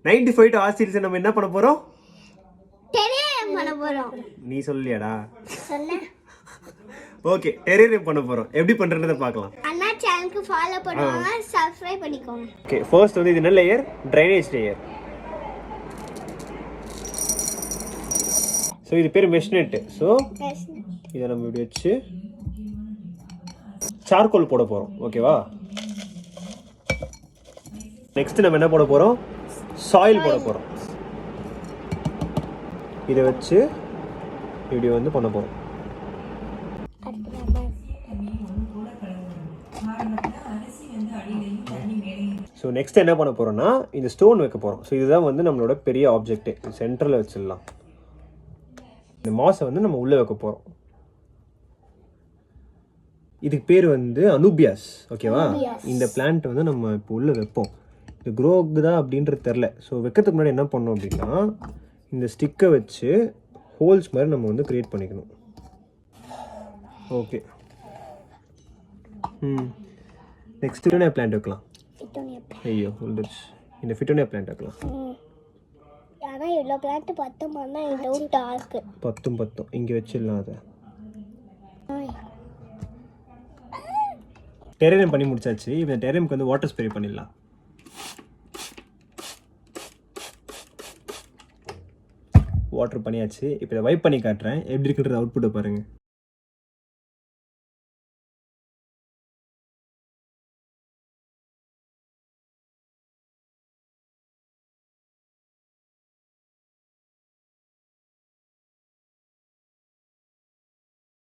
95 to R-Series நம்ம என்ன பண்ண போறோம்? டெரேரியம் பண்ண போறோம். நீ சொல்லியாடா? சொன்னேன். ஓகே, டெரேரியம் பண்ண போறோம். எப்படி பண்றதுன்னு பார்க்கலாம். அண்ணா சேனலுக்கு ஃபாலோ பண்ணுவாங்க, சப்ஸ்கிரைப் பண்ணிக்கோங்க. ஓகே, ஃபர்ஸ்ட் வந்து இது என்ன லேயர்? Drainage layer. ஸோ இது பேர் மெஷ் நெட். ஸோ இதை நம்ம இப்படி வச்சு சார்கோல் போட போகிறோம். ஓகேவா? நெக்ஸ்ட் நம்ம என்ன போட போகிறோம்? சாயில் போட போகிறோம். இதை வச்சு இப்படி வந்து பண்ண போகிறோம். ஸோ நெக்ஸ்ட் என்ன பண்ண போகிறோம்னா இந்த ஸ்டோன் வைக்க போகிறோம். ஸோ இதுதான் வந்து நம்மளோட பெரிய ஆப்ஜெக்ட். சென்டரில் வச்சிடலாம். இந்த மாஸை வந்து நம்ம உள்ளே வைக்க போகிறோம். இதுக்கு பேர் வந்து அனுபியாஸ். ஓகேவா? இந்த பிளான்ட் வந்து நம்ம இப்போ உள்ளே வைப்போம். இது க்ரோக்குதா அப்படின்றது தெரில. ஸோ வைக்கிறதுக்கு முன்னாடி என்ன பண்ணோம் அப்படின்னா இந்த ஸ்டிக்கை வச்சு ஹோல்ஸ் மாதிரி நம்ம வந்து க்ரியேட் பண்ணிக்கணும். ஓகே. நெக்ஸ்ட் ஃபிட்டோனியா பிளான்ட் வைக்கலாம். ஐயோ உள்டுச்சு. இந்த ஃபிட்டோனியா பிளான்ட் வைக்கலாம். ஆனால் இவ்வளோ பிளான்ட் பத்தும் பத்தும் இங்கே வச்சிடலாம். அதை டெரேரியம் பண்ணி முடிச்சாச்சு. இப்போ டெரேரியம்க்கு வந்து வாட்டர் ஸ்ப்ரே பண்ணிடலாம். வாட்டர் பண்ணியாச்சு. இப்போ இதை வைப் பண்ணி காட்டுறேன் எப்படி இருக்குன்றது அவுட்புட்டை பாருங்கள்.